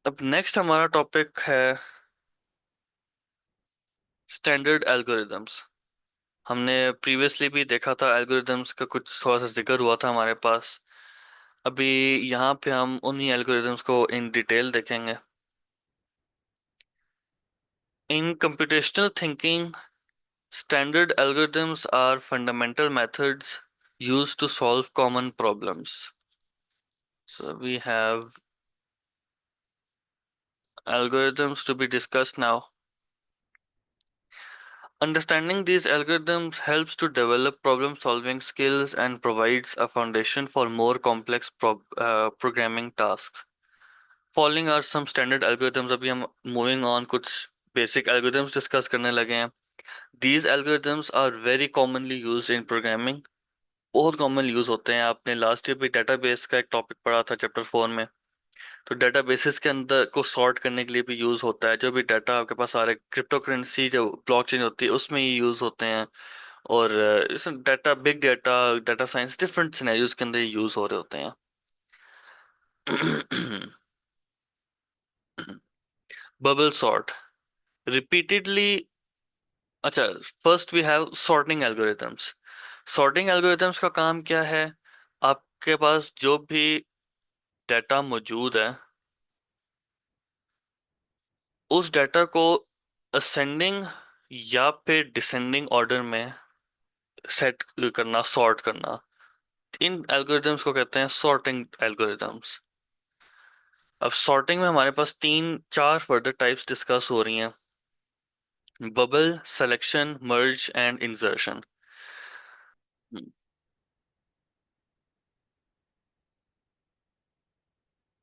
अब नेक्स्ट हमारा टॉपिक है स्टैंडर्ड एल्गोरिदम्स। हमने प्रीवियसली भी देखा था एल्गोरिदम्स का, कुछ थोड़ा सा जिक्र हुआ था हमारे पास। अभी यहाँ पे हम उन्हीं एल्गोरिदम्स को इन डिटेल देखेंगे। In computational thinking, standard algorithms are fundamental methods used to solve common problems. So we have algorithms to be discussed now. Understanding these algorithms helps to develop problem solving skills and provides a foundation for more complex programming tasks. Following are some standard algorithms. अभी हम moving on कुछ basic algorithms discuss करने लगे हैं. These algorithms are very commonly used in programming. बहुत common use होते हैं। आपने लास्ट ईयर भी डेटाबेस का एक टॉपिक पढ़ा था चैप्टर 4 में। तो डेटाबेसेस के अंदर को सॉर्ट करने के लिए भी यूज होता है। जो भी डाटा आपके पास आ रहा है, क्रिप्टो करेंसी जो ब्लॉकचेन होती है उसमें ये यूज होते हैं। और इस data, big data, data science, different scenarios के अंदर यूज हो रहे होते हैं। Bubble sort repeatedly. अच्छा, first we have sorting algorithms. Sorting algorithms का काम क्या है? आपके पास जो भी डाटा मौजूद है, उस डाटा को असेंडिंग या फिर डिसेंडिंग ऑर्डर में सेट करना, सॉर्ट करना। इन एल्गोरिथम्स को कहते हैं सॉर्टिंग एल्गोरिथम्स। अब सॉर्टिंग में हमारे पास तीन चार फर्दर टाइप्स डिस्कस हो रही हैं: bubble, selection, merge and insertion.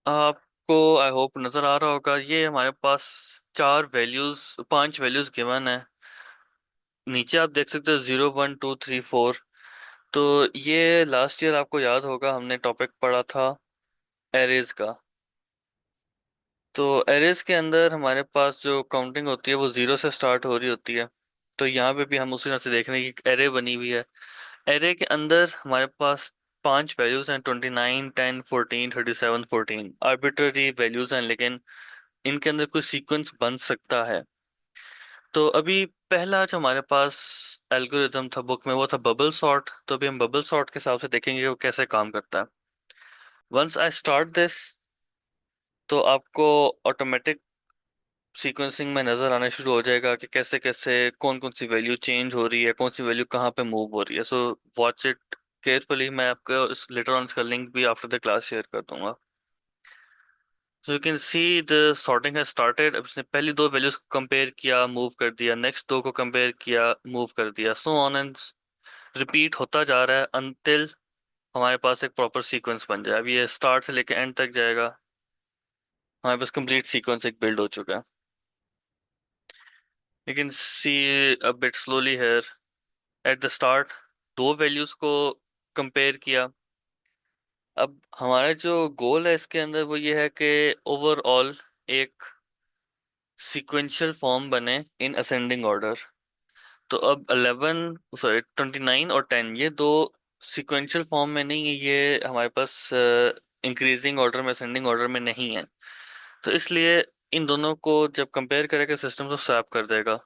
आपको आई होप नजर आ रहा होगा, ये हमारे पास चार वैल्यूज, पांच वैल्यूज गिवन है। नीचे आप देख सकते हो 0, 1, 2, 3, 4। तो ये लास्ट ईयर आपको याद होगा हमने टॉपिक पढ़ा था एरेज का। तो एरेज के अंदर हमारे पास जो काउंटिंग होती है वो 0 से स्टार्ट हो रही होती है। तो यहाँ पे भी हम उसी तरह से देख रहे हैं कि एरे बनी हुई है। एरे के अंदर हमारे पास पांच वैल्यूज हैं: 29, 10, 14, 37, 14। आर्बिट्ररी वैल्यूज हैं, लेकिन इनके अंदर कोई सीक्वेंस बन सकता है। तो अभी पहला जो हमारे पास एल्गोरिथम था बुक में वो था बबल सॉर्ट। तो अभी हम बबल सॉर्ट के हिसाब से देखेंगे कि वो कैसे काम करता है। वंस आई स्टार्ट दिस, तो आपको ऑटोमेटिक सीक्वेंसिंग में नजर आना शुरू हो जाएगा कि कैसे कैसे कौन कौन सी वैल्यू चेंज हो रही है, कौन सी वैल्यू कहाँ पे मूव हो रही है। So watch it carefully. मैं आपको इस लेटर ऑन इसका लिंक भी आफ्टर द क्लास शेयर कर दूंगा। So you can see the sorting has started. अब इसने पहली दो वैल्यूज को कंपेयर किया, मूव कर दिया, नेक्स्ट दो को कंपेयर किया, मूव कर दिया, सो ऑन एंड रिपीट होता जा रहा है अनटिल हमारे पास एक प्रॉपर सीक्वेंस बन जाए। अब ये स्टार्ट से लेकर एंड तक जाएगा, हमारे पास कंप्लीट सीक्वेंस एक बिल्ड हो चुका है। You can see a bit slowly here. At the start दो वैल्यूज को कंपेयर किया। अब हमारा जो गोल है इसके अंदर वो ये है कि ओवरऑल एक सीक्वेंशियल फॉर्म बने इन असेंडिंग ऑर्डर। तो अब 29 और 10, ये दो सीक्वेंशियल फॉर्म में नहीं है, ये हमारे पास इंक्रीजिंग ऑर्डर में, असेंडिंग ऑर्डर में नहीं है। तो इसलिए इन दोनों को जब कंपेयर करेगा सिस्टम तो स्वैप कर देगा।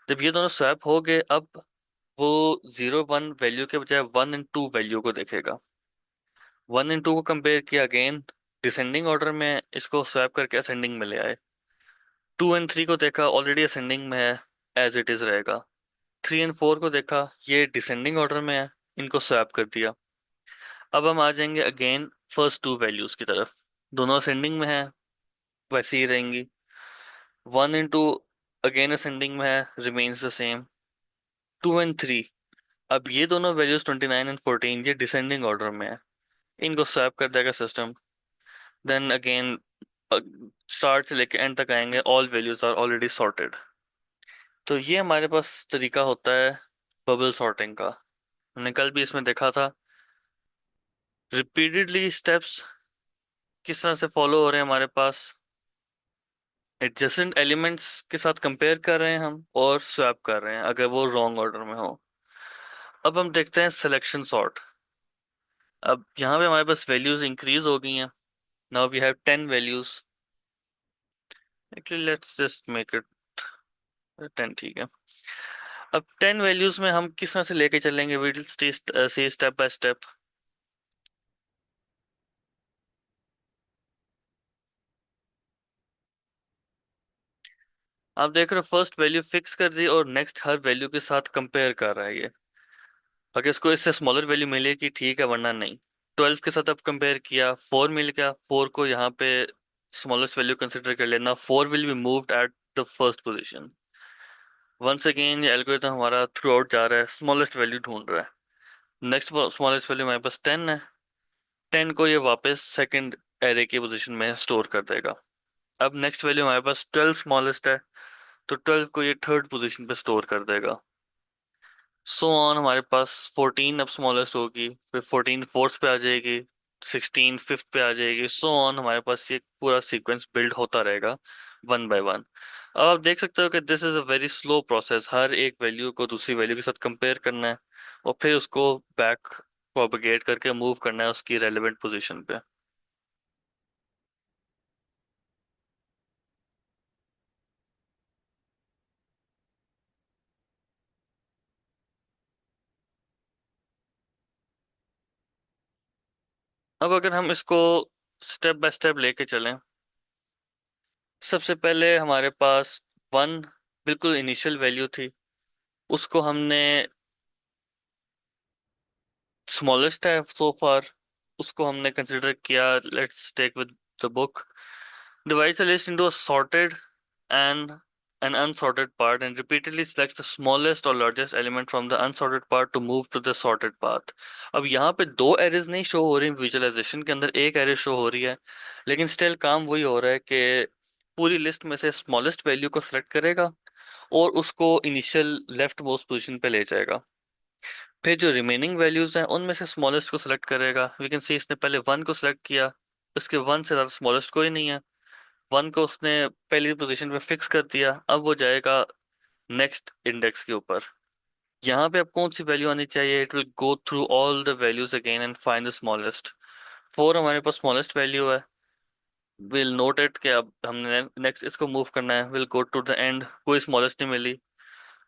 जब ये दोनों स्वैप हो गए, अब वो 0, 1 वैल्यू के बजाय 1 और 2 वैल्यू को देखेगा। 1 और 2 को कंपेयर किया, अगेन डिसेंडिंग ऑर्डर में इसको स्वैप करके असेंडिंग में ले आए। 2 और 3 को देखा, ऑलरेडी असेंडिंग में है, एज इट इज रहेगा। 3 और 4 को देखा, ये डिसेंडिंग ऑर्डर में है, इनको स्वैप कर दिया। अब हम आ जाएंगे अगेन फर्स्ट टू वैल्यूज की तरफ। दोनों असेंडिंग में है, वैसे ही रहेंगी। 1 और 2 अगेन असेंडिंग में है, रिमेन्स द सेम। 2 और 3, अब ये दोनों वैल्यूज 29 और 14 ये डिसेंडिंग ऑर्डर में है, इनको स्वैप कर देगा सिस्टम। देन अगेन स्टार्ट से लेके एंड तक आएंगे, all values are already sorted. तो ये हमारे पास तरीका होता है बबल सॉर्टिंग का। हमने कल भी इसमें देखा था रिपीटेडली स्टेप्स किस तरह से फॉलो हो रहे हैं हमारे पास। एडजेसेंट एलिमेंट्स के साथ कंपेयर कर रहे हैं हम और स्वैप कर रहे हैं अगर वो रॉन्ग ऑर्डर में हो। अब हम देखते हैं सिलेक्शन सॉर्ट। अब यहाँ पे हमारे पास वैल्यूज इंक्रीज हो गई हैं। Now we have 10 values. Actually let's just make it 10, ठीक है। अब 10 वैल्यूज में हम किस तरह से लेके चलेंगे, we will see step by step. आप देख रहे हो फर्स्ट वैल्यू फिक्स कर दी और नेक्स्ट हर वैल्यू के साथ कंपेयर कर रहा है ये। अगर इसको इससे स्मॉलर वैल्यू मिलेगी ठीक है, वरना नहीं। 12 के साथ अब कंपेयर किया, 4 मिल गया, 4 को यहाँ पे स्मॉलेस्ट वैल्यू कंसिडर कर लेना, 4 will be moved at the first position. Once again ये एल्गोरिथम हमारा थ्रू आउट जा रहा है, स्मॉलेस्ट वैल्यू ढूंढ रहा है। नेक्स्ट स्मॉलेस्ट वैल्यू हमारे पास 10 है, 10 को ये वापस सेकंड एरे की पोजीशन में स्टोर कर देगा। अब नेक्स्ट वैल्यू हमारे पास 12 स्मॉलेस्ट है, तो 12 को ये थर्ड पोजीशन पे स्टोर कर देगा। सो ऑन, हमारे पास 14 अब स्मॉलेस्ट होगी, फिर 14 फोर्थ पे आ जाएगी, 16 फिफ्थ पे आ जाएगी, सो ऑन। हमारे पास ये पूरा सीक्वेंस बिल्ड होता रहेगा वन बाय वन। अब आप देख सकते हो कि this is a very slow process, हर एक वैल्यू को दूसरी वैल्यू के साथ कंपेयर करना है और फिर उसको बैक प्रोपेगेट करके मूव करना है उसकी रेलेवेंट पोजीशन पे। अब अगर हम इसको स्टेप बाय स्टेप लेके चलें, सबसे पहले हमारे पास वन बिल्कुल इनिशियल वैल्यू थी, उसको हमने स्मॉलेस्ट है सो फार, उसको हमने कंसिडर किया। Let's take with the book, divides the list into a sorted and an unsorted part and repeatedly selects the smallest or largest element from the unsorted part to move to the sorted path। अब यहाँ पे दो arrays नहीं show हो रही visualisation के अंदर, एक एरे शो हो रही है, लेकिन स्टिल काम वही हो रहा है कि पूरी लिस्ट में से स्मॉलेस्ट वैल्यू को सिलेक्ट करेगा और उसको इनिशियल लेफ्ट मोस्ट पोजीशन पे ले जाएगा। फिर जो रिमेनिंग वैल्यूज हैं उनमें से स्मॉलेस्ट को सिलेक्ट करेगा। वी कैन सी इसने पहले वन को सिलेक्ट किया, इसके वन से ज्यादा स्मॉलेस्ट कोई नहीं है, वन को उसने पहली पोजीशन पे फिक्स कर दिया। अब वो जाएगा नेक्स्ट इंडेक्स के ऊपर, यहाँ पे अब कौन सी वैल्यू आनी चाहिए, it will go through all the values again and find the smallest. 4 हमारे पास स्मॉलेस्ट वैल्यू है, विल नोट इट कि अब हमने नेक्स्ट इसको मूव करना है, will go to the end, कोई स्मॉलेस्ट नहीं मिली,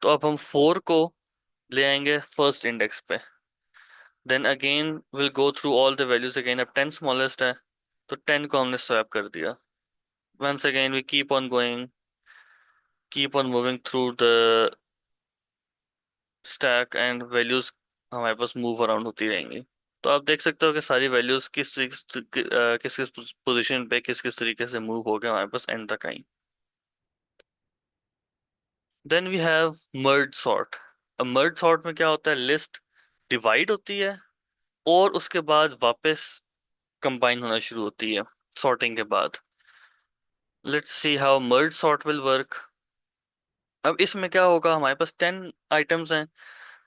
तो अब हम 4 को ले आएंगे फर्स्ट इंडेक्स पे। Then again will go through all the values again, अब 10 स्मॉलेस्ट है तो 10 को हमने स्वैप कर दिया। Once again we keep on going, keep on moving through the stack and values हमारे पास मूव अराउंड होती रहेंगी। तो आप देख सकते हो कि सारी वैल्यूज किस किस पोजीशन पे किस किस तरीके से मूव हो गए हमारे पास एंड तक आई। Then we have merge sort. अब मर्ज सॉर्ट में क्या होता है, लिस्ट डिवाइड होती है और उसके बाद वापस कंबाइन होना शुरू होती है सॉर्टिंग के बाद। Let's see how merge sort will work. अब इसमें क्या होगा, हमारे पास 10 आइटम्स हैं,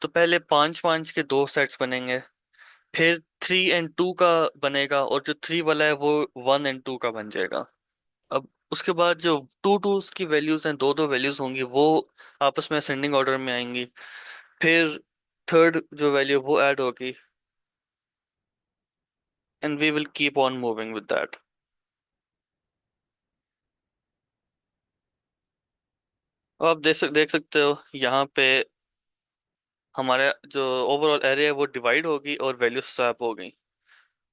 तो पहले पांच पांच के दो सेट्स बनेंगे, फिर 3 और 2 का बनेगा, और जो 3 वाला है वो 1 और 2 का बन जाएगा। अब उसके बाद जो टू टू की वैल्यूज हैं, दो दो वैल्यूज होंगी, वो आपस में असेंडिंग ऑर्डर में आएंगी। फिर थर्ड जो वैल्यू वो ऐड होगी and we will keep on moving with that. अब आप देख सकते हो यहाँ पे हमारे जो ओवरऑल एरे है वो डिवाइड होगी और वैल्यू स्वैप हो गई।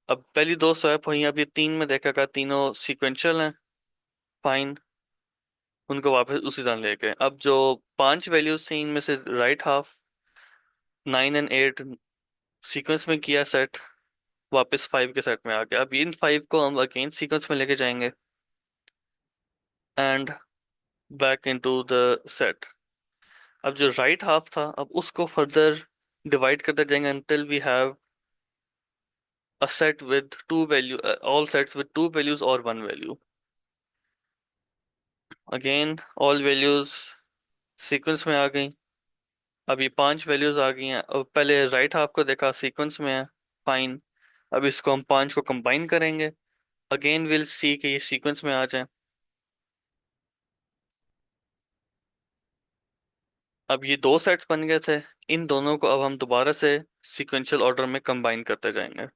अब पहली दो स्वैप हुई, अब ये तीन में देखा का तीनों सीक्वेंशियल हैं, फाइन, उनको वापस उसी तरह लेके। अब जो पांच वैल्यूज थी इनमें से राइट हाफ 9 और 8 सीक्वेंस में किया सेट, वापस 5 के सेट में आ गया। अब इन 5 को हम अगेन सीक्वेंस में लेके जाएंगे and back into the set. अब जो राइट हाफ था अब उसको फर्दर डिवाइड करते जाएंगे until we have a set with two value, all sets with two values or one value। Again all values sequence में आ गई। अब ये पांच वैल्यूज आ गई हैं, अब पहले राइट हाफ को देखा सीक्वेंस में है, फाइन। अब इसको हम पांच को कंबाइन करेंगे, अगेन विल सी कि ये सीक्वेंस में आ जाए। अब ये दो सेट्स बन गए थे, इन दोनों को अब हम दोबारा से सीक्वेंशियल ऑर्डर में कंबाइन करते जाएंगे।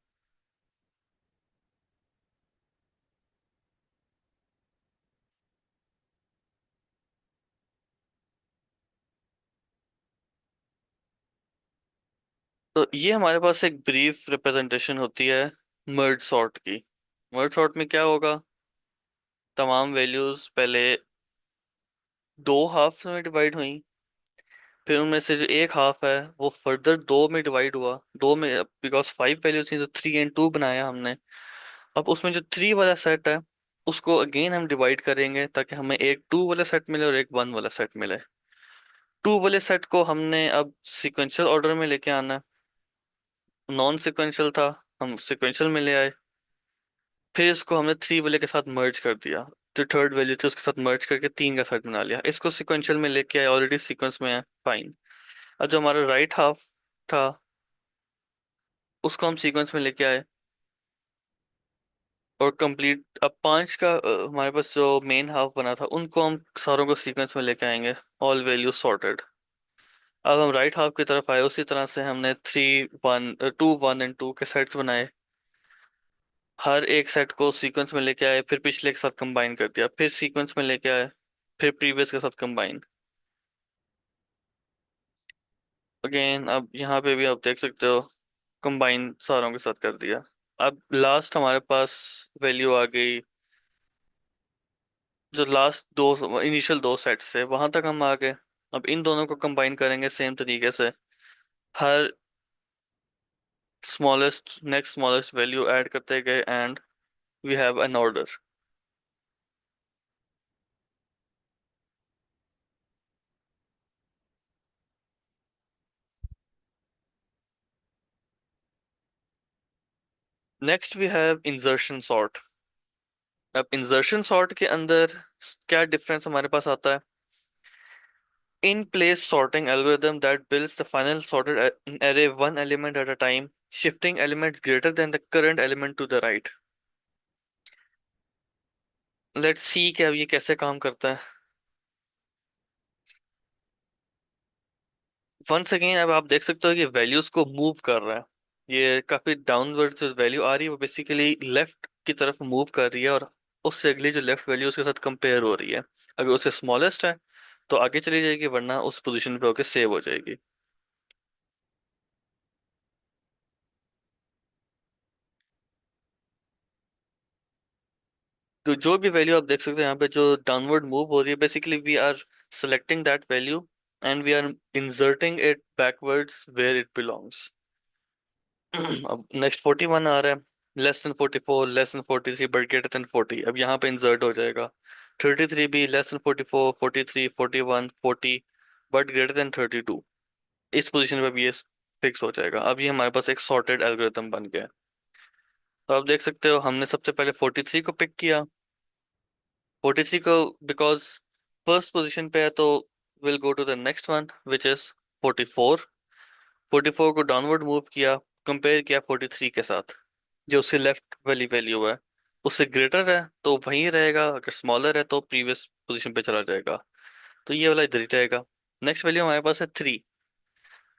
तो ये हमारे पास एक ब्रीफ रिप्रेजेंटेशन होती है मर्ज सॉर्ट की। मर्ज सॉर्ट में क्या होगा, तमाम वैल्यूज पहले दो हाफ में डिवाइड हुई, फिर उनमें से जो एक हाफ है वो फर्दर दो में डिवाइड हुआ, दो में, बिकॉज फाइव वैल्यूज थी तो 3 and 2 बनाया हमने। अब उसमें जो 3 वाला सेट है उसको अगेन हम डिवाइड करेंगे ताकि हमें एक 2 वाला सेट मिले और एक 1 वाला सेट मिले। 2 वाले सेट को हमने अब सिक्वेंशियल ऑर्डर में लेके आना है। नॉन सिक्वेंशियल था, हम सिक्वेंशियल में ले आए। फिर इसको हमने 3 वाले के साथ मर्ज कर दिया, जो थर्ड वैल्यू थी उसके साथ मर्ज करके 3 का सेट बना लिया। इसको सिक्वेंशियल में लेके आए, ऑलरेडी सीक्वेंस में है, फाइन। अब जो हमारा राइट हाफ था उसको हम सीक्वेंस में लेके आए और कंप्लीट। अब 5 का हमारे पास जो मेन हाफ बना था उनको हम सारों को सीक्वेंस में लेके आएंगे, ऑल वैल्यूज सॉर्टेड। अब हम राइट हाफ की तरफ आए, उसी तरह से हमने 2 1 and 2 के सेट्स बनाए। हर एक सेट को सीक्वेंस में लेके आए, फिर पिछले के साथ कंबाइन कर दिया, फिर सीक्वेंस में लेके आए, फिर प्रीवियस के साथ कंबाइन अगेन। अब यहाँ पे भी आप देख सकते हो, कंबाइन सारों के साथ कर दिया। अब लास्ट हमारे पास वैल्यू आ गई, जो लास्ट दो इनिशियल दो सेट्स थे वहां तक हम आ गए। अब इन दोनों को कंबाइन करेंगे सेम तरीके से, हर smallest next smallest value add करते गए and we have an order. Next we have insertion sort. अब इंसर्शन सॉर्ट के अंदर क्या डिफरेंस हमारे पास आता है, in place sorting algorithm that builds the final sorted array one element at a time, shifting elements greater than the current element to the right। Let's see कि अब ये कैसे काम करता है। वंस अगेन अब आप देख सकते हो कि वैल्यूज को मूव कर रहा है। ये काफी डाउनवर्ड जो वैल्यू आ रही है वो बेसिकली लेफ्ट की तरफ मूव कर रही है, और उससे अगली जो लेफ्ट वैल्यू उसके साथ कंपेयर हो रही है। अगर उससे स्मॉलेस्ट है तो आगे चली जाएगी, वरना उस पोजीशन पे होके सेव हो जाएगी। तो जो भी वैल्यू आप देख सकते हैं यहाँ पे जो डाउनवर्ड मूव हो रही है, basically we are selecting that value and we are inserting it backwards where it belongs. अब नेक्स्ट 41 आ रहा है, less than 44, less than 43 but greater than 40। अब यहाँ पे इंसर्ट हो जाएगा। 33 भी less than 44, 43, 41, 40 but greater than 32। इस पोजीशन पे भी ये फिक्स हो जाएगा। अब ये हमारे पास एक सॉर्टेड एल्गोरिथम बन गया है। तो आप देख सकते हो हमने सबसे पहले 43 को पिक किया। 43 को बिकॉज फर्स्ट पोजीशन पे है तो will go to the next one which is 44। 44 को डाउनवर्ड मूव किया, कंपेयर किया 43 के साथ, जो उसकी लेफ्ट वाली वैल्यू है उससे ग्रेटर है तो वहीं रहेगा, अगर स्मॉलर है तो प्रीवियस पोजीशन पे चला जाएगा। तो ये वाला इधर ही रहेगा। नेक्स्ट वैल्यू हमारे पास है 3।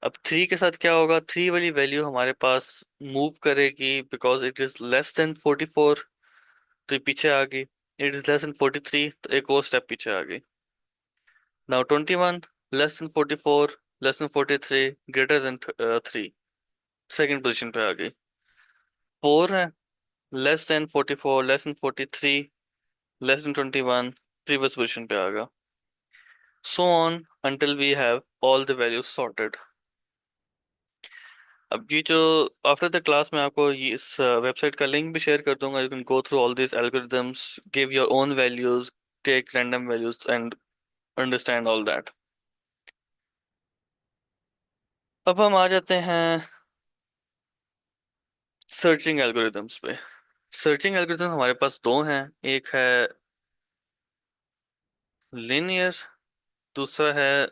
अब 3 के साथ क्या होगा, 3 वाली वैल्यू हमारे पास मूव करेगी because it is less than 44, तो ये पीछे आ गई। इट इज लेस देन 43 तो एक और स्टेप पीछे आ गई। Now 21, less than 44, less than 43, greater than 3, second position पे आ गई। 4 है, less than 44, less than 43, less than 21, previous position पे आ गया। So on until we have all the values sorted। अब ये जो आफ्टर द क्लास मैं आपको ये इस वेबसाइट का लिंक भी शेयर कर दूंगा, you can go through all this algorithms, give your own values, take random values and understand all that. अब हम आ जाते हैं सर्चिंग एल्गोरिदम्स पे। सर्चिंग एल्गोरिदम हमारे पास दो हैं, एक है लिनियर, दूसरा है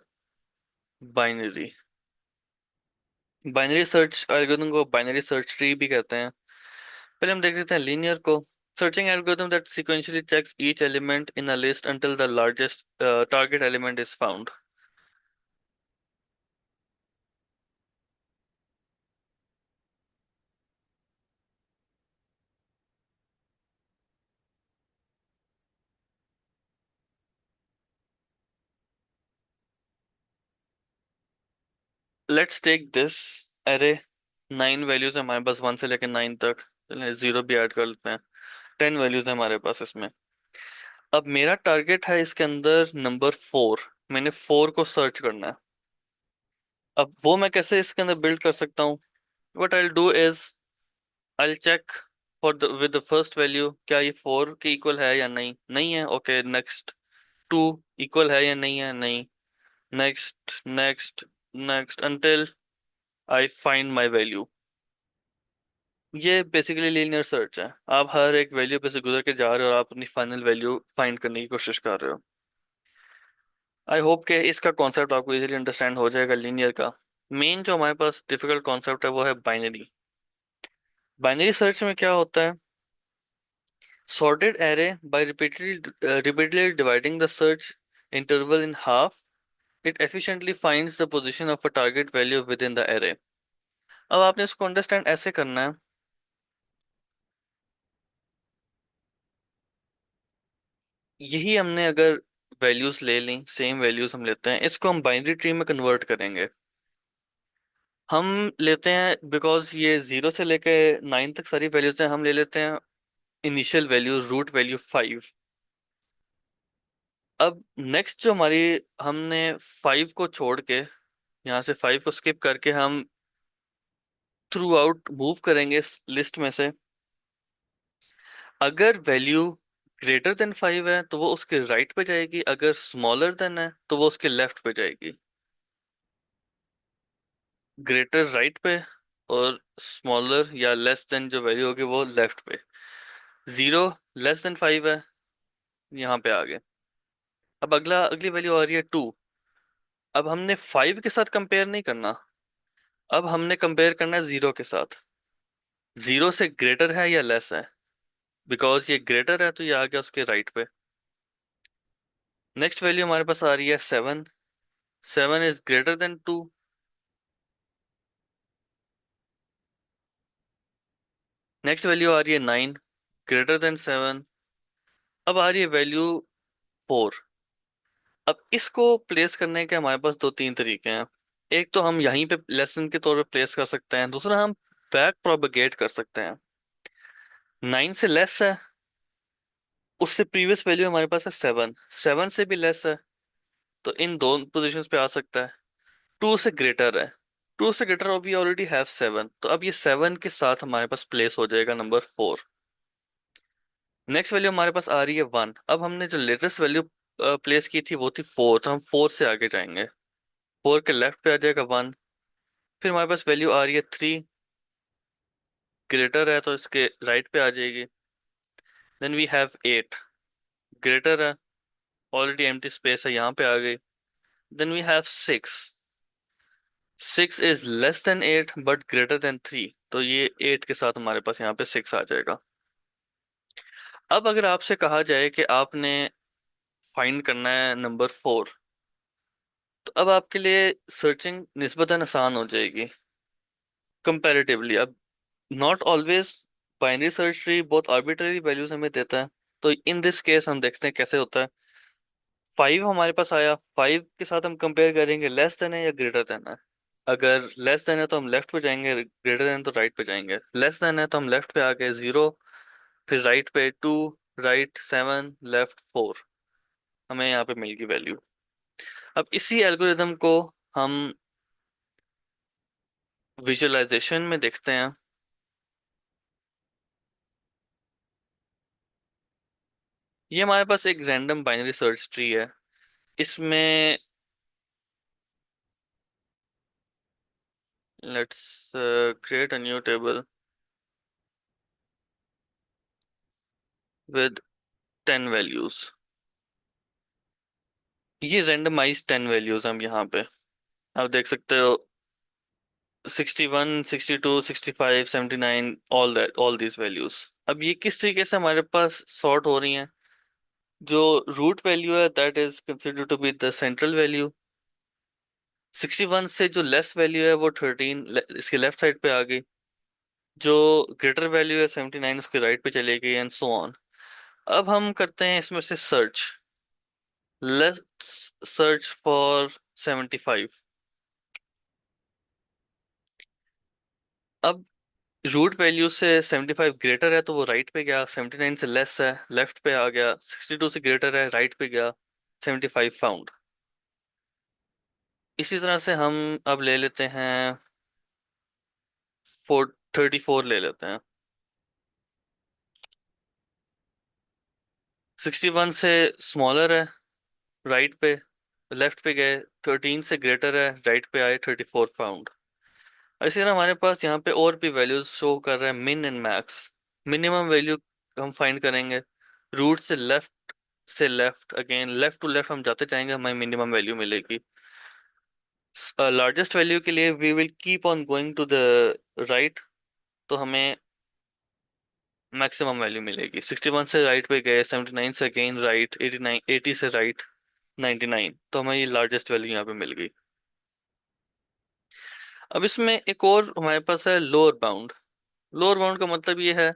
बाइनरी। बाइनरी सर्च एल्गोरिदम को बाइनरी सर्च ट्री भी कहते हैं। पहले हम देख लेते हैं लीनियर को। Searching algorithm that sequentially checks each element in a list until the largest target element is found। Let's take this array। 9 values है हमारे पास, 1 से लेकर 9 तक। चलिए जीरो भी ऐड कर लेते हैं। 10 वैल्यूज है हमारे पास इसमें। अब मेरा टारगेट है इसके अंदर नंबर 4। मैंने 4 को सर्च करना है। अब वो मैं कैसे इसके अंदर बिल्ड कर सकता हूँ? What I do is, I check for the with the first value, क्या ये 4 के इक्वल है या नहीं। नहीं है, ओके नेक्स्ट। 2 इक्वल है या नहीं है, नहीं। Next next next until I find my value. ये बेसिकली लीनियर सर्च है। आप हर एक वैल्यू पे से गुजर के जा रहे हो और आप अपनी फाइनल वैल्यू फाइंड करने की कोशिश कर रहे हो। आई होप कि इसका कॉन्सेप्ट आपको इजीली अंडरस्टैंड हो जाएगा लीनियर का। मेन जो हमारे पास डिफिकल्ट कॉन्सेप्ट है वो है बाइनरी। बाइनरी सर्च में क्या होता है? Sorted array by repeatedly dividing the search interval in half, it efficiently finds the position of a target value within the array. अब आपने इसको अंडरस्टैंड ऐसे करना है। यही हमने अगर वैल्यूज ले ली, सेम वैल्यूज हम लेते हैं, इसको हम बाइनरी ट्री में कन्वर्ट करेंगे। हम लेते हैं, बिकॉज ये 0 से लेके 9 तक सारी वैल्यूज हैं, हम ले लेते हैं इनिशियल वैल्यू, रूट वैल्यू 5। अब नेक्स्ट जो हमारी, हमने 5 को छोड़ के, यहाँ से 5 को स्किप करके हम थ्रू आउट मूव करेंगे इस लिस्ट में से। अगर वैल्यू ग्रेटर देन 5 है तो वो उसके राइट पे जाएगी, अगर स्मॉलर देन है तो वो उसके लेफ्ट पे जाएगी। ग्रेटर राइट पे, और स्मॉलर या लेस देन जो वैल्यू होगी वो लेफ्ट पे। 0 < 5 है, यहाँ पे आ गए। अब अगली वैल्यू आ रही है 2। अब हमने 5 के साथ कंपेयर नहीं करना, अब हमने कंपेयर करना है 0 के साथ। 0 से ग्रेटर है या लेस है? बिकॉज ये ग्रेटर है तो ये आ गया उसके राइट पे। नेक्स्ट वैल्यू हमारे पास आ रही है 7। 7 is greater than 2। Next value आ रही है 9, ग्रेटर देन 7। अब आ रही है वैल्यू 4। अब इसको प्लेस करने के हमारे पास दो तीन तरीके हैं। एक तो हम यहीं पे लेसन के तौर पे प्लेस कर सकते हैं, दूसरा हम बैक प्रोपेगेट कर सकते हैं। 9 से लेस है, उससे प्रीवियस वैल्यू हमारे पास है 7। 7 से भी लेस है, तो इन दोनों पोजीशंस पे आ सकता है। 2 से ग्रेटर है, 2 से ग्रेटर वी ऑलरेडी हैव 7, तो अब ये 7 के साथ हमारे पास प्लेस हो जाएगा नंबर 4। नेक्स्ट वैल्यू हमारे पास आ रही है 1। अब हमने जो लेटेस्ट वैल्यू प्लेस की थी वो थी 4, तो हम 4 से आगे जाएंगे। 4 के लेफ्ट पे आ जाएगा 1। फिर हमारे पास वैल्यू आ रही है 3, ग्रेटर है तो इसके राइट पे आ जाएगी। देन वी हैव 8, ग्रेटर है, ऑलरेडी एम्प्टी स्पेस है, यहाँ पे आ गई। Then we have 6। 6 is less than 8 but greater than 3, तो ये 8 के साथ हमारे पास यहाँ पे 6 आ जाएगा। अब अगर आपसे कहा जाए कि आपने फाइंड करना है नंबर 4, तो अब आपके लिए सर्चिंग निस्बतन आसान हो जाएगी कंपैरेटिवली। अब not always binary search tree बहुत आर्बिट्ररी वैल्यूज हमें देता है, तो इन दिस केस हम देखते हैं कैसे होता है। 5 हमारे पास आया, 5 के साथ हम कंपेयर करेंगे लेस देन है या ग्रेटर देन है। अगर लेस देन है तो हम लेफ्ट पे जाएंगे, ग्रेटर देन तो राइट पे जाएंगे। लेस देन है तो हम लेफ्ट पे आ गए 0, फिर राइट पे 2, राइट 7, लेफ्ट 4। हमें यहाँ पे मिल गई वैल्यू। अब इसी एल्गोरिदम को हम विजुअलाइजेशन में देखते हैं। ये हमारे पास एक रैंडम बाइनरी सर्च ट्री है। इसमें let's create a new table with 10 values. ये रैंडमाइज 10 वैल्यूज हम यहाँ पे आप देख सकते हो। 61, 62, 65, 79, all that, all these values. अब ये किस तरीके से हमारे पास सॉर्ट हो रही हैं? जो रूट वैल्यू है that is considered to be the central value. 61 से जो लेस वैल्यू है वो 13 इसके लेफ्ट साइड पे आ गई। जो ग्रेटर वैल्यू है 79 उसके राइट पे चली गई, एंड सो ऑन। अब हम करते हैं इसमें से सर्च। Let's search for 75। अब रूट वैल्यू से 75 ग्रेटर है तो वो राइट पे गया, 79 से लेस है लेफ्ट पे आ गया, 62 से ग्रेटर है राइट पे गया, 75 फाउंड। इसी तरह से हम अब ले लेते हैं 34 ले लेते हैं। 61 से स्मॉलर है राइट पे, लेफ्ट पे गए, 13 से ग्रेटर है राइट पे आए, 34 फाउंड। इसी तरह हमारे पास यहाँ पे और भी वैल्यूज शो कर रहे हैं, min and max. Minimum value हम फाइंड करेंगे, रूट से left again left to left हम जाते जाएंगे, हमें मिनिमम वैल्यू मिलेगी। लार्जेस्ट वैल्यू के लिए we will keep on going to the right, तो हमें मैक्सिमम वैल्यू मिलेगी। 61 से राइट पे गए, 79 से अगेन राइट, 89 80 से राइट, 99, तो हमें ये लार्जेस्ट वैल्यू यहाँ पे मिल गई। अब इसमें एक और हमारे पास है लोअर बाउंड। लोअर बाउंड का मतलब ये है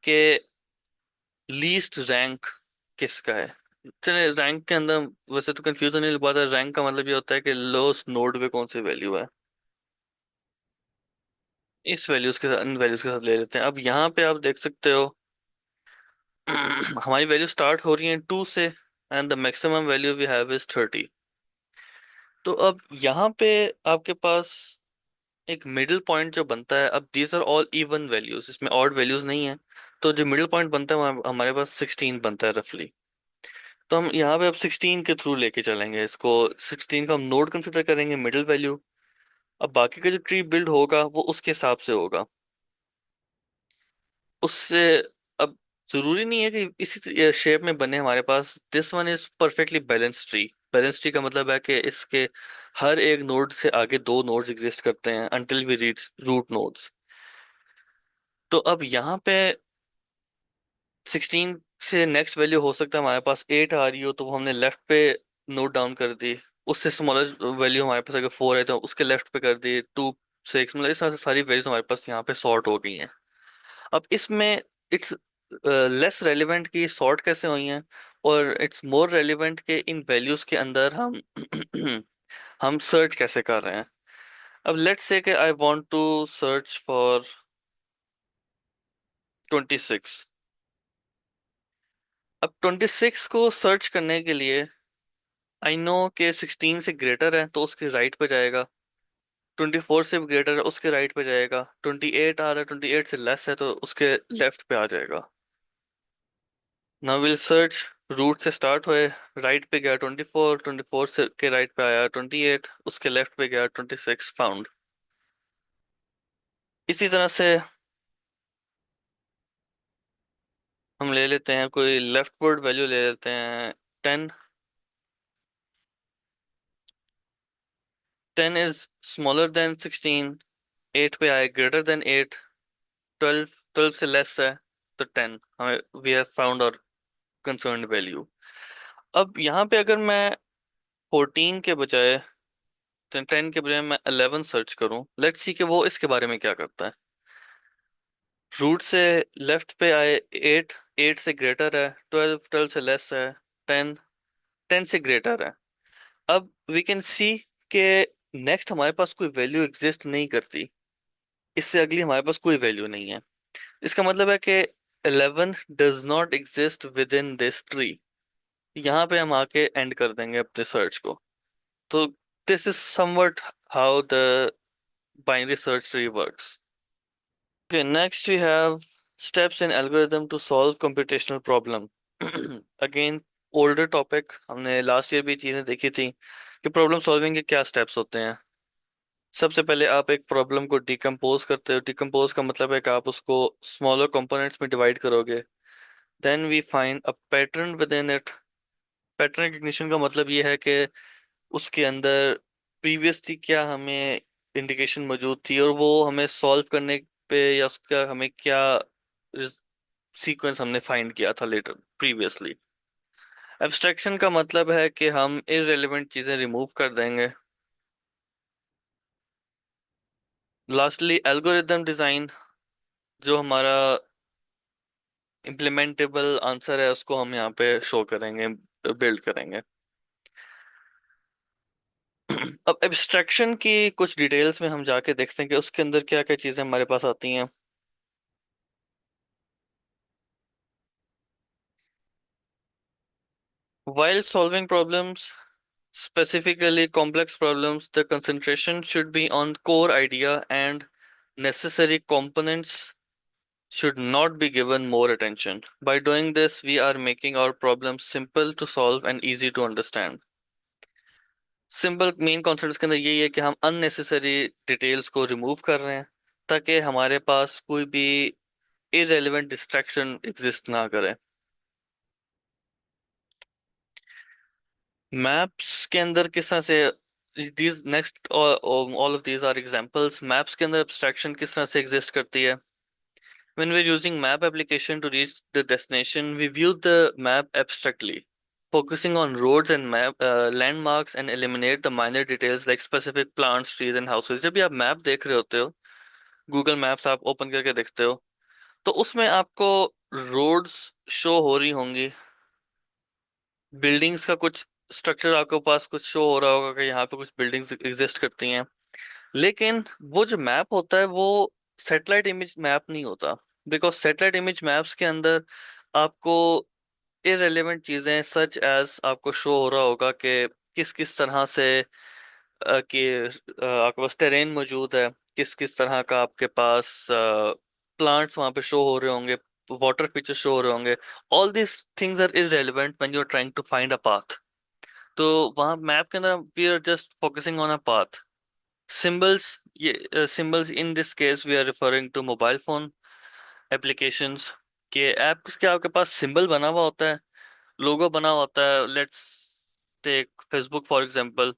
कि लीस्ट रैंक किसका है। चलिए रैंक के अंदर वैसे तो कंफ्यूज होने वाली बात है, रैंक का मतलब ये होता है कि लोएस्ट नोड पे कौन सी वैल्यू है। इस वैल्यूज के साथ इन वैल्यूज के साथ ले लेते हैं। अब यहाँ पे आप देख सकते हो हमारी वैल्यू स्टार्ट हो रही है 2 से, and the maximum value we have is 30। तो अब यहाँ पे आपके पास एक मिडिल पॉइंट जो बनता है, अब these are all even values, इसमें ऑड वैल्यूज नहीं है, तो जो मिडिल पॉइंट बनता है हमारे पास 16 बनता है रफली। तो हम यहाँ पे अब 16 के थ्रू लेके चलेंगे इसको, 16 का हम नोड कंसिडर करेंगे मिडिल वैल्यू। अब बाकी का जो ट्री बिल्ड होगा वो उसके हिसाब से होगा उससे। अब जरूरी नहीं है कि इसी शेप में बने हमारे पास। This one is perfectly balance tree. Balance tree का मतलब है कि इसके हर एक नोड से आगे दो नोड्स एग्जिस्ट करते हैं until we reach root nodes. तो अब यहाँ पे 16 से नेक्स्ट वैल्यू हो सकता है हमारे पास 8 आ रही हो, तो वो हमने लेफ्ट पे नोट डाउन कर दी। उससे स्मॉलेस्ट वैल्यू हमारे पास अगर 4 है तो उसके लेफ्ट पे कर दी, 2 6, मतलब इस तरह से सारी वैल्यूज हमारे पास यहाँ पे सॉर्ट हो गई हैं। अब इसमें इट्स लेस रेलिवेंट कि सॉर्ट कैसे हुई हैं, और इट्स मोर रेलिवेंट कि इन वैल्यूज के अंदर हम हम सर्च कैसे कर रहे हैं। अब लेट्स से कि I want to search for 26। अब 26 को सर्च करने के लिए आई नो कि 16 से ग्रेटर है तो उसके राइट पे जाएगा, 24 से भी ग्रेटर है उसके राइट पे जाएगा, 28 आ रहा है 28 से लेस है तो उसके लेफ्ट पे आ जाएगा। नाउ विल सर्च, रूट से स्टार्ट हुए, राइट पे गया 24, 24 से के राइट पे आया 28, उसके लेफ्ट पे गया 26 फाउंड। इसी तरह से हम ले लेते हैं कोई लेफ्टवर्ड वैल्यू ले लेते हैं 10। 10 इज स्मॉलर देन 16, 8 पे आए, ग्रेटर देन 8, 12, 12 से लेस है तो 10, हमें वी हैव फाउंड और कंसर्न्ड वैल्यू। अब यहाँ पे अगर मैं 14 के बजाय 10 के बजाय मैं 11 सर्च करूं, लेट्स सी कि वो इसके बारे में क्या करता है। रूट से लेफ्ट पे आए 8, 8 से ग्रेटर है, 12, 12 से लेस है, 10, 10 से ग्रेटर है। अब वी कैन सी के नेक्स्ट हमारे पास कोई वैल्यू एग्जिस्ट नहीं करती, इससे अगली हमारे पास कोई वैल्यू नहीं है। इसका मतलब है कि 11 does not exist with in this tree. यहाँ पे हम आके एंड कर देंगे अपने सर्च को। तो this is somewhat how the binary search tree works. Okay, next we have steps in algorithm to solve computational problem. Again, older topic, हमने लास्ट ईयर भी चीजें देखी थी कि प्रॉब्लम सॉल्विंग के क्या स्टेप्स होते हैं। सबसे पहले आप एक प्रॉब्लम को डिकम्पोज करते हो। डिकम्पोज का मतलब है कि आप उसको स्मॉलर कंपोनेंट्स में डिवाइड करोगे। Then we find a pattern within it. Pattern recognition का मतलब ये है कि उसके अंदर प्रीवियसली क्या हमें इंडिकेशन मौजूद थी और वो हमें सॉल्व करने पे या उसका हमें क्या सीक्वेंस हमने फाइंड किया था लेटर प्रीवियसली। एब्स्ट्रैक्शन का मतलब है कि हम इररिलेवेंट चीजें रिमूव कर देंगे। लास्टली एल्गोरिदम डिजाइन, जो हमारा इम्प्लीमेंटेबल आंसर है उसको हम यहाँ पे शो करेंगे, बिल्ड करेंगे। अब एब्स्ट्रैक्शन की कुछ डिटेल्स में हम जाके देखते हैं कि उसके अंदर क्या क्या चीज़ें हमारे पास आती हैं। While solving problems, specifically complex problems, the concentration should be on core idea and necessary components should not be given more attention. By doing this, we are making our problems simple to solve and easy to understand. Simple main concept के अंदर यही है कि हम unnecessary details को remove कर रहे हैं ताकि हमारे पास कोई भी इरेलीवेंट डिस्ट्रैक्शन एग्जिस्ट ना करे। मैप्स के अंदर किस तरह से these next all of these are examples। Maps के अंदर abstraction किस तरह से एग्जिस्ट करती है। when we're using map application to reach the destination, we view the map abstractly, focusing on roads and map landmarks and eliminate the minor details like specific plants, trees and houses। जब भी आप map देख रहे होते हो, Google maps आप open करके देखते हो, तो उसमें आपको रोड्स शो हो रही होंगी, बिल्डिंग्स का कुछ स्ट्रक्चर आपके पास कुछ शो हो रहा होगा कि यहाँ पे कुछ बिल्डिंग्स एग्जिस्ट करती हैं। लेकिन वो जो मैप होता है वो सैटेलाइट इमेज मैप नहीं होता। बिकॉज सैटेलाइट इमेज मैप्स के अंदर आपको इररिलेवेंट चीजें सच एज आपको शो हो रहा होगा कि किस किस तरह से आपके पास टेरेन मौजूद है, किस किस तरह का आपके पास प्लांट्स वहां पे शो हो रहे होंगे, वाटर फीचर शो हो रहे होंगे। All this things are irrelevant when you are trying to find a path. तो वहां मैप के अंदर we are just focusing on a path. Symbols, ये symbols in this case we are referring to mobile phone applications के apps के आपके पास symbol बना हुआ होता है, लोगो बना हुआ होता है। Let's take Facebook for example.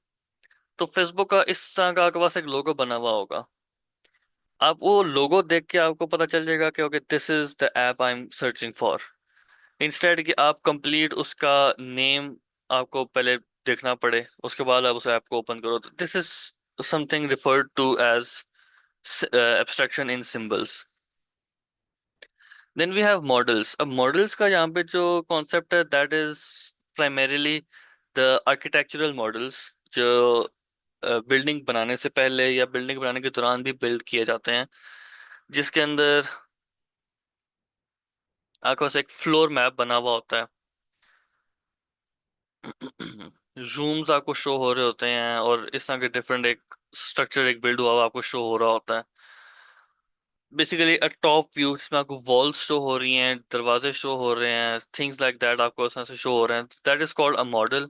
तो फेसबुक का इस तरह का आपके पास एक लोगो बना हुआ होगा। आप वो लोगो देख के आपको पता चल जाएगा कि okay this is the app I am searching for. Instead कि आप कंप्लीट उसका नेम आपको पहले देखना पड़े, उसके बाद आप उस ऐप को ओपन करो। This is something referred to as abstraction in symbols. Then we have models. अब मॉडल्स का यहाँ पे जो कॉन्सेप्ट है that is primarily the architectural models, जो बिल्डिंग बनाने से पहले या बिल्डिंग बनाने के दौरान भी बिल्ड किए जाते हैं, जिसके अंदर आपके पास एक फ्लोर मैप बना हुआ होता है। रूम्स आपको शो हो रहे होते हैं और इस तरह के डिफरेंट एक स्ट्रक्चर एक बिल्ड हुआ हुआ आपको शो हो रहा होता है। बेसिकली अ टॉप व्यू जिसमें आपको वॉल्स शो हो रही हैं, दरवाजे शो हो रहे हैं, थिंग्स लाइक दैट आपको उस तरह से शो हो रहे हैं, that is called a model.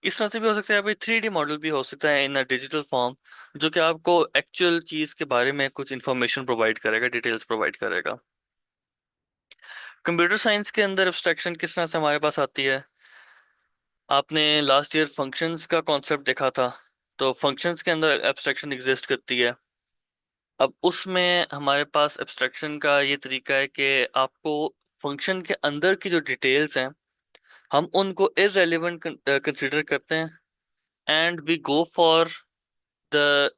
इस तरह से भी हो सकता है, अभी 3D मॉडल भी हो सकता है इन अ डिजिटल फॉर्म, जो कि आपको एक्चुअल चीज के बारे में कुछ इंफॉर्मेशन प्रोवाइड करेगा, डिटेल्स प्रोवाइड करेगा। कंप्यूटर साइंस के अंदर एब्स्ट्रैक्शन किस तरह से हमारे पास आती है। आपने लास्ट ईयर फंक्शंस का कॉन्सेप्ट देखा था, तो फंक्शंस के अंदर एब्स्ट्रैक्शन एग्जिस्ट करती है। अब उसमें हमारे पास एब्स्ट्रैक्शन का ये तरीका है कि आपको फंक्शन के अंदर की जो डिटेल्स हैं हम उनको इररेलेवेंट कंसिडर करते हैं, and we go for the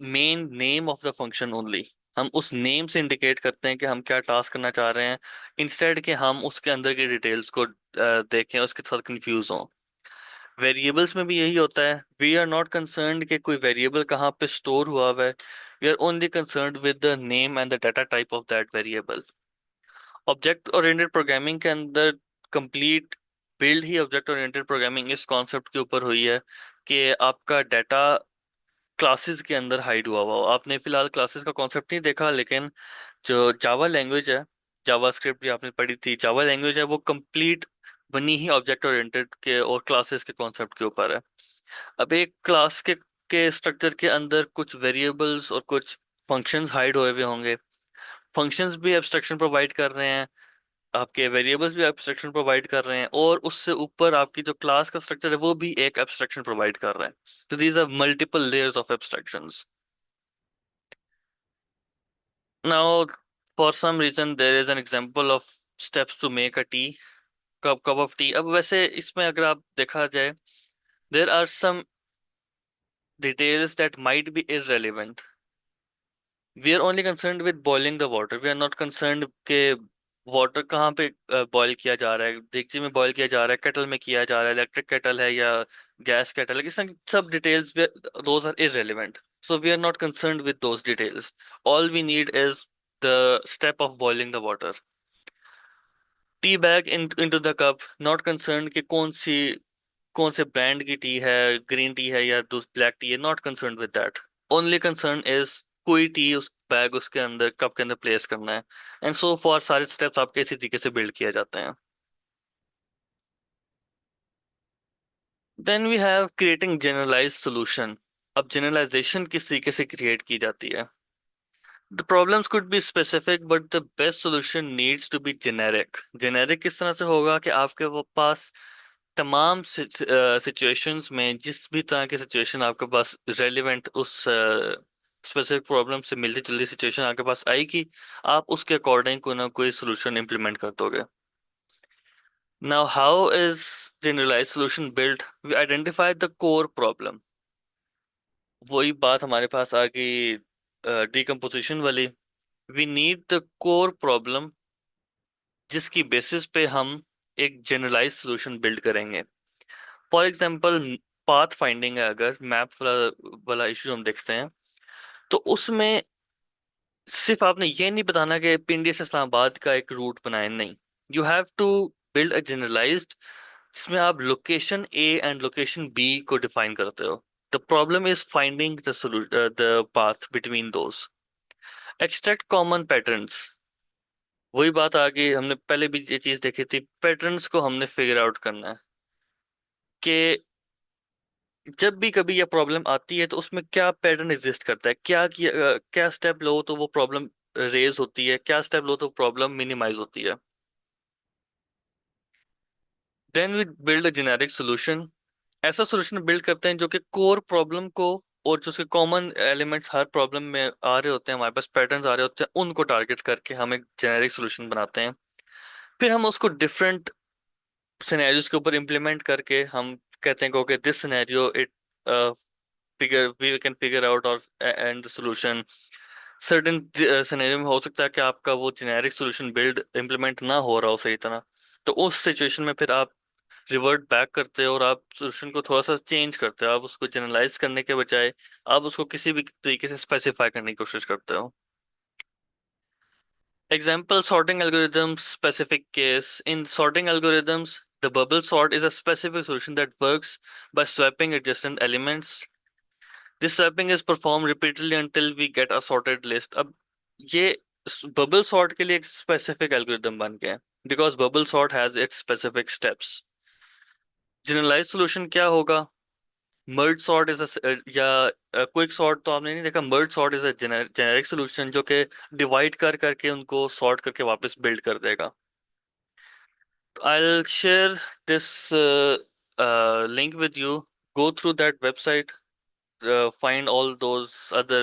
main name of the function only. हम उस नेम से इंडिकेट करते हैं कि हम क्या टास्क करना चाह रहे हैं, इंस्टेड कि हम उसके अंदर की डिटेल्स को देखें, उसके साथ कंफ्यूज हों। वेरिएबल्स में भी यही होता है। वी आर नॉट कंसर्न्ड कि कोई वेरिएबल कहाँ पे स्टोर हुआ हुआ है, we are only concerned with the name and the data type of that variable. Object oriented programming के अंदर कंप्लीट बिल्ड ही ऑब्जेक्ट ओरिएंटेड प्रोग्रामिंग इस कॉन्सेप्ट के ऊपर हुई है कि आपका डाटा क्लासेस के अंदर हाइड हुआ हुआ हो। आपने फिलहाल क्लासेस का कॉन्सेप्ट नहीं देखा, लेकिन जो जावा लैंग्वेज है, जावा स्क्रिप्ट भी आपने पढ़ी थी, जावा लैंग्वेज है वो कंप्लीट बनी ही ऑब्जेक्ट ओरिएंटेड के और क्लासेस के कॉन्सेप्ट के ऊपर है। अब एक क्लास के स्ट्रक्चर के अंदर कुछ वेरिएबल्स और कुछ फंक्शंस हाइड हुए हुए होंगे। फंक्शंस भी एब्स्ट्रैक्शन प्रोवाइड कर रहे हैं, आपके वेरिएबल्स भी एब्स्ट्रैक्शन प्रोवाइड कर रहे हैं, और उससे ऊपर आपकी जो क्लास का स्ट्रक्चर है वो भी एक एब्स्ट्रैक्शन प्रोवाइड कर रहा है। तो these are multiple layers of abstractions. Now for some reason there is an example of steps to make a tea, cup of tea. अब वैसे इसमें अगर आप देखा जाए, there are some details that might be irrelevant। We are only concerned with boiling the water, we are not concerned के water कहाँ पे बॉईल किया जा रहा है, डेगची में बॉईल किया जा रहा है, केटल में किया जा रहा है, इलेक्ट्रिक केटल है या गैस केटल है, सब details those are irrelevant. So we are not concerned with those details. All we need is the step of boiling the water. Tea bag into the cup. Not concerned कि कौन से brand की T है, green tea है या black tea है. Not concern with that. Only concern is कोई tea उस बैग उसके अंदर कप के अंदर प्लेस करना है. एंड सो फॉर सारे स्टेप्स आपके इसी तरीके से बिल्ड किए जाते हैं. Then we have creating generalized solution. अब जनरलाइजेशन किस तरीके से क्रिएट की जाती है. The problems could be specific, but the best solution needs to be generic. Generic किस तरह से होगा कि आपके पास तमाम सिचुएशंस में जिस भी तरह की सिचुएशन आपके पास रेलिवेंट उस स्पेसिफिक प्रॉब्लम से मिलती जुलती सिचुएशन आपके पास आएगी, आप उसके अकॉर्डिंग कोई ना कोई सोल्यूशन इम्प्लीमेंट कर दोगे. Now how is generalize solution built. We identify the core problem. वही बात हमारे पास आ गई डिकम्पोजिशन वाली. We need the core problem जिसकी बेसिस पे हम एक जनरलाइज सोल्यूशन बिल्ड करेंगे. फॉर एग्जांपल, पाथ फाइंडिंग है, अगर मैप वाला इशू हम देखते हैं, तो उसमें सिर्फ आपने ये नहीं बताना कि पिंडी से इस्लामाबाद का एक रूट बनाए, नहीं. You have to build a generalized जिसमें आप location A and location B को डिफाइन करते हो. The problem is finding the path between those. Extract common patterns. वही बात आ गई, हमने पहले भी ये चीज देखी थी, पैटर्न्स को हमने फिगर आउट करना है कि जब भी कभी ये प्रॉब्लम आती है तो उसमें क्या पैटर्न एग्जिस्ट करता है, क्या स्टेप लो तो वो प्रॉब्लम रेज होती है, क्या स्टेप लो तो प्रॉब्लम मिनिमाइज होती है. Then we build a generic solution. ऐसा सोल्यूशन बिल्ड करते हैं जो कि कोर प्रॉब्लम को और जो उसके कॉमन एलिमेंट्स हर प्रॉब्लम में आ रहे होते हैं, हमारे पास पैटर्न्स आ रहे होते हैं, उनको टारगेट करके हम एक जेनेरिक सोल्यूशन बनाते हैं. फिर हम उसको डिफरेंट सिनेरियोज के ऊपर इम्प्लीमेंट करके हम कहते हैं कि okay this scenario it figure we can figure out और end the solution. Certain scenario में हो सकता है कि आपका वो जेनेरिक सॉल्यूशन बिल्ड इम्प्लीमेंट ना हो रहा हो सही तरह. तो उस सिचुएशन में फिर आप रिवर्ट बैक करते हो और आप सॉल्यूशन को थोड़ा सा चेंज करते हो. आप उसको जनरलाइज करने के बजाय आप उसको किसी भी तरीके से स्पेसिफाई करने की कोशिश करते हो. Example, sorting algorithms, specific case. In sorting algorithms, the bubble sort is a specific solution that works by swapping adjacent elements. This swapping is performed repeatedly until we get a sorted list. अब ये bubble sort के लिए एक specific algorithm बन गया है because bubble sort has its specific steps. Generalized solution क्या होगा. Merge sort is या quick sort तो आपने नहीं देखा. Merge sort is a generic solution जो कि divide कर करके उनको sort करके वापस build कर देगा. I'll share this link with you. Go through that website, find all those other